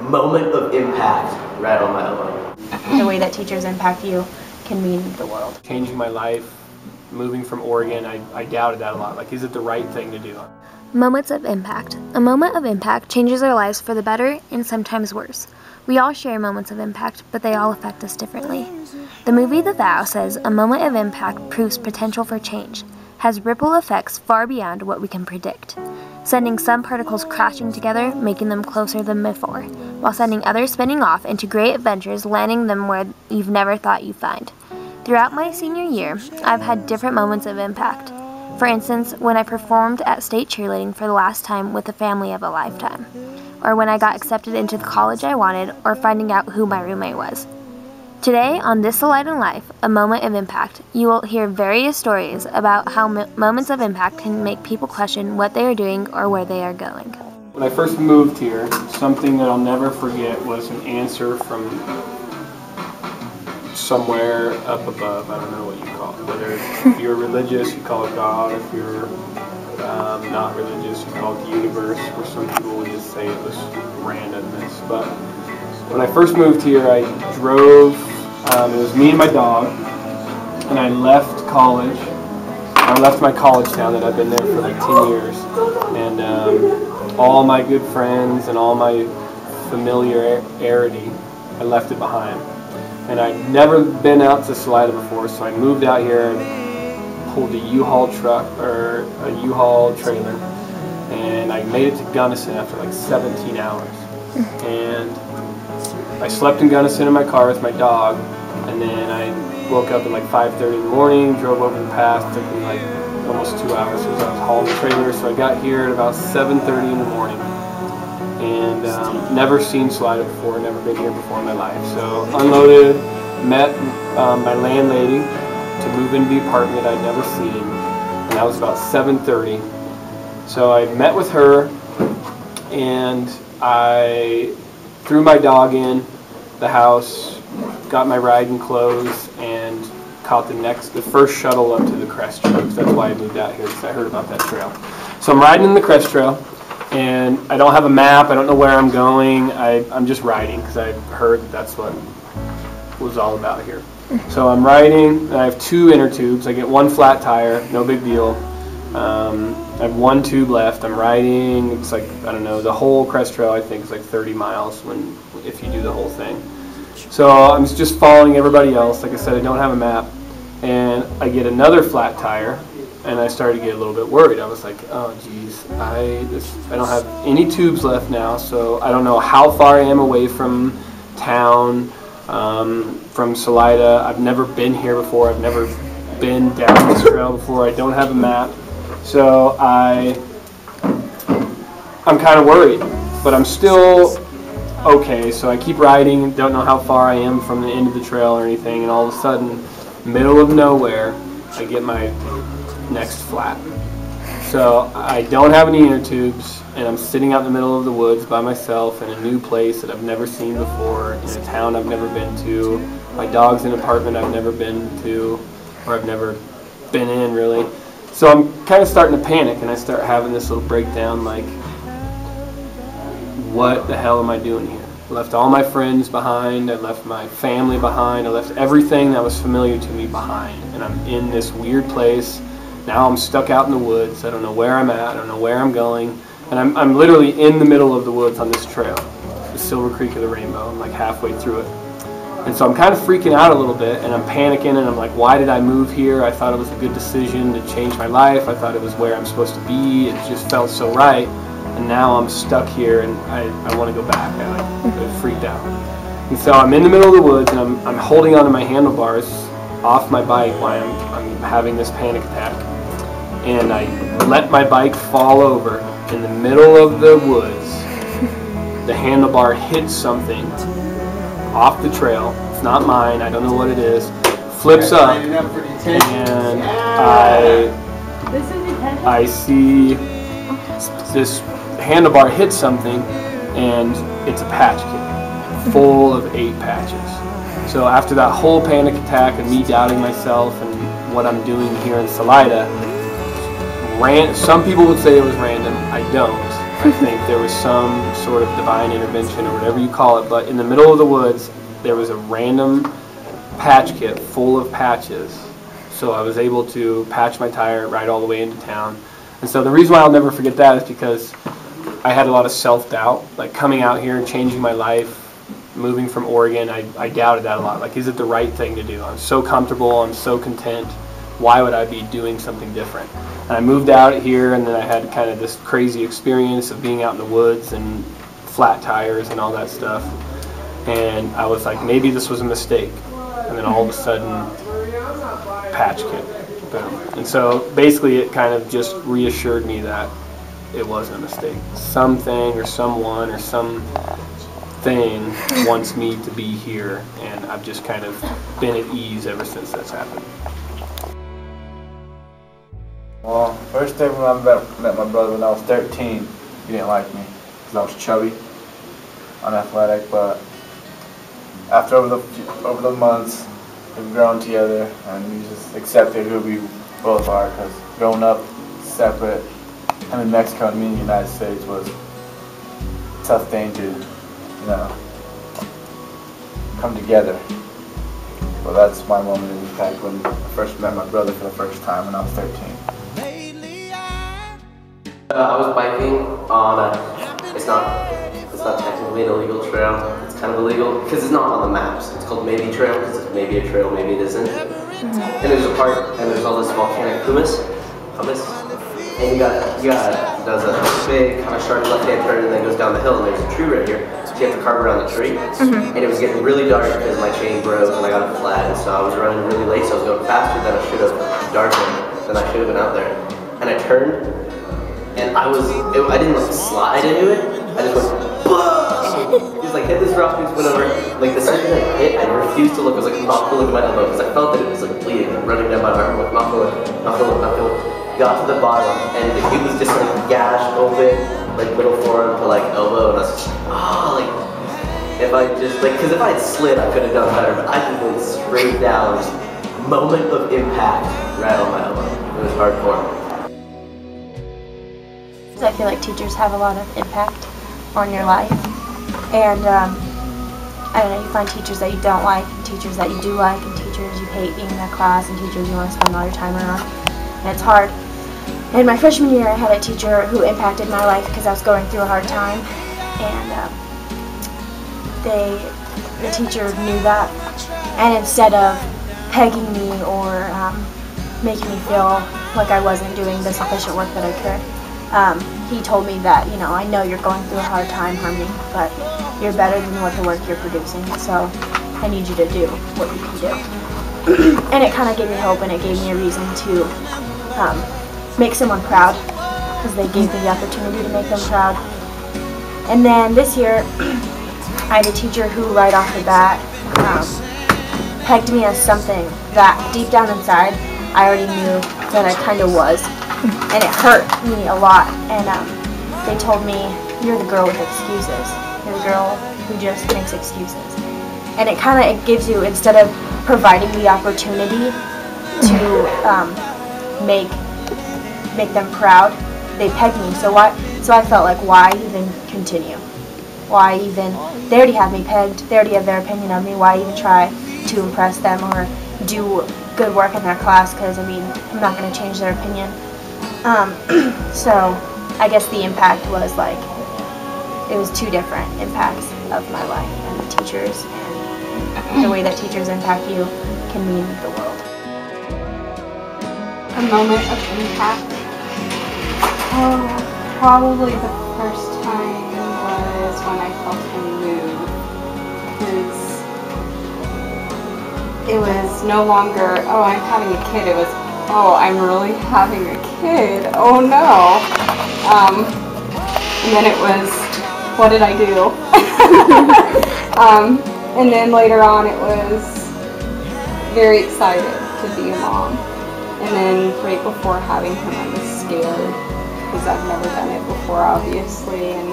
Moment of impact, right on my own. The way that teachers impact you can mean the world. Changing my life, moving from Oregon, I doubted that a lot. Like, is it the right thing to do? Moments of impact. A moment of impact changes our lives for the better and sometimes worse. We all share moments of impact, but they all affect us differently. The movie The Vow says a moment of impact proves potential for change, has ripple effects far beyond what we can predict, sending some particles crashing together, making them closer than before, while sending others spinning off into great adventures, landing them where you've never thought you'd find. Throughout my senior year, I've had different moments of impact. For instance, when I performed at state cheerleading for the last time with the family of a lifetime, or when I got accepted into the college I wanted, or finding out who my roommate was. Today, on This Salidan Life, a moment of impact, you will hear various stories about how moments of impact can make people question what they are doing or where they are going. When I first moved here, something that I'll never forget was an answer from somewhere up above. I don't know what you call it. Whether if you're religious, you call it God. If you're not religious, you call it the universe. Or some people would just say it was randomness. But when I first moved here, I drove. It was me and my dog, and I left college. I left my college town that I've been there for like 10 years, and all my good friends and all my familiarity, I left it behind. And I'd never been out to Salidan before, so I moved out here and pulled a U-Haul truck, or a U-Haul trailer, and I made it to Gunnison after like 17 hours. And I slept in Gunnison in my car with my dog, and then I woke up at like 5:30 in the morning, drove over the pass, took me like almost 2 hours because I was hauling the trailer, so I got here at about 7:30 in the morning. And never seen Salidan before, never been here before in my life. So unloaded, met my landlady to move into the apartment I'd never seen, and that was about 7:30. So I met with her, and I threw my dog in the house, got my riding clothes, and caught the first shuttle up to the Crest Trail, because that's why I moved out here, because I heard about that trail. So I'm riding in the Crest Trail, and I don't have a map, I don't know where I'm going, I'm just riding, because I heard that's what it was all about here. So I'm riding, and I have 2 inner tubes. I get 1 flat tire, no big deal. I have 1 tube left. I'm riding, it's like, I don't know, the whole Crest Trail I think is like 30 miles if you do the whole thing. So I'm just following everybody else. Like I said, I don't have a map. And I get another flat tire, and I started to get a little bit worried. I was like, oh geez, I don't have any tubes left now, so I don't know how far I am away from town, from Salida. I've never been here before. I've never been down this trail before. I don't have a map. So I'm kind of worried, but I'm still okay. So I keep riding, don't know how far I am from the end of the trail or anything, and all of a sudden, middle of nowhere, I get my next flat. So I don't have any inner tubes, and I'm sitting out in the middle of the woods by myself in a new place that I've never seen before, in a town I've never been to. My dog's in an apartment I've never been to, or I've never been in really. So I'm kind of starting to panic, and I start having this little breakdown like, what the hell am I doing here? I left all my friends behind, I left my family behind, I left everything that was familiar to me behind, and I'm in this weird place. Now I'm stuck out in the woods. I don't know where I'm at, I don't know where I'm going, and I'm literally in the middle of the woods on this trail, the Silver Creek of the Rainbow. I'm like halfway through it. And so I'm kind of freaking out a little bit, and I'm panicking, and I'm like, why did I move here? I thought it was a good decision to change my life. I thought it was where I'm supposed to be. It just felt so right. And now I'm stuck here, and I want to go back. I freaked out. And so I'm in the middle of the woods, and I'm holding onto my handlebars off my bike while I'm having this panic attack. And I let my bike fall over in the middle of the woods. The handlebar hits something off the trail. It's not mine. I don't know what it is. Flips up, and I see this handlebar hit something, and it's a patch kit full of 8 patches. So after that whole panic attack and me doubting myself and what I'm doing here in Salida, some people would say it was random. I don't. I think there was some sort of divine intervention or whatever you call it, but in the middle of the woods there was a random patch kit full of patches. So I was able to patch my tire, ride all the way into town. And so the reason why I'll never forget that is because I had a lot of self-doubt. Like coming out here and changing my life, moving from Oregon, I doubted that a lot. Like, is it the right thing to do? I'm so comfortable, I'm so content. Why would I be doing something different? And I moved out here, and then I had kind of this crazy experience of being out in the woods and flat tires and all that stuff. And I was like, maybe this was a mistake. And then all of a sudden, patch kit, boom. And so basically it kind of just reassured me that it wasn't a mistake. Something or someone or something wants me to be here, and I've just kind of been at ease ever since that's happened. Well, first day when I met my brother when I was 13, he didn't like me because I was chubby, unathletic, but after over the months, we've grown together and we just accepted who we both are, because growing up separate, him in Mexico and me in the United States was a tough thing to, you know, come together. Well, that's my moment of impact when I first met my brother for the first time when I was 13. I was biking on a, it's not technically an illegal trail. It's kind of illegal because it's not on the maps. It's called maybe trail because it's maybe a trail, maybe it isn't. And there's a part, and there's all this volcanic pumice, and you got does a big kind of sharp left-hand turn and then goes down the hill, and there's a tree right here. So you have to carve around the tree. And it was getting really dark because my chain broke and I got it flat, and so I was running really late, so I was going faster than I should have, darker than I should have been out there. And I turned, and I didn't like slide into it. I just went, boom! Just like hit this rock, just went over. Like the second I hit, I refused to look. I was like not to look at my elbow because I felt that it was like bleeding, running down my arm. Like not to look. Got to the bottom, and it was just like gashed open, like middle forearm to like elbow, and I was just like, if I just like, because if I had slid, I could have done better, but I just went straight down, just moment of impact right on my elbow. It was hardcore. I feel like teachers have a lot of impact on your life, and I don't know, you find teachers that you don't like, and teachers that you do like, and teachers you hate being in that class, and teachers you want to spend all your time around, and it's hard. In my freshman year, I had a teacher who impacted my life because I was going through a hard time, and the teacher knew that, and instead of pegging me or making me feel like I wasn't doing the sufficient work that I could, he told me that, you know, I know you're going through a hard time, Harmony, but you're better than what the work you're producing, so I need you to do what you can do. And it kind of gave me hope, and it gave me a reason to make someone proud, because they gave me the opportunity to make them proud. And then this year, I had a teacher who right off the bat pegged me as something that deep down inside I already knew that I kind of was, and it hurt me a lot. And they told me, you're the girl with excuses, you're the girl who just makes excuses. And it kind of gives you, instead of providing the opportunity to make them proud, they pegged me. So I felt like, why even continue? Why even, they already have me pegged, they already have their opinion of me, why even try to impress them or do good work in their class, because I mean, I'm not going to change their opinion. So I guess the impact was like, it was two different impacts of my life, and the teachers, and the way that teachers impact you can mean the world. A moment of impact. Oh, probably the first time was when I felt him move, because it was no longer, oh, I'm having a kid. It was, oh, I'm really having a kid. Oh no. And then it was, what did I do? And then later on it was very excited to be a mom. And then right before having him, I was scared because I've never done it before, obviously, and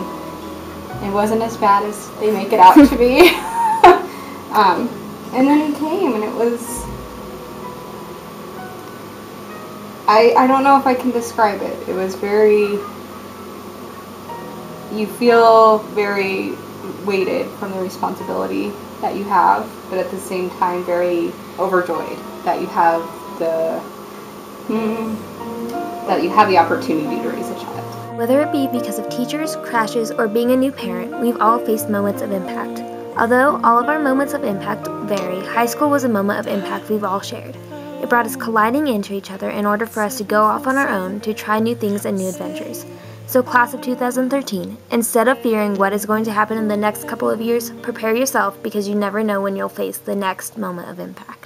it wasn't as bad as they make it out to be. And then he came, and it was, I don't know if I can describe it. It was very you feel very weighted from the responsibility that you have, but at the same time very overjoyed that you have the opportunity to raise a child. Whether it be because of teachers, crashes, or being a new parent, we've all faced moments of impact. Although all of our moments of impact vary, high school was a moment of impact we've all shared. It brought us colliding into each other in order for us to go off on our own to try new things and new adventures. So class of 2013, instead of fearing what is going to happen in the next couple of years, prepare yourself because you never know when you'll face the next moment of impact.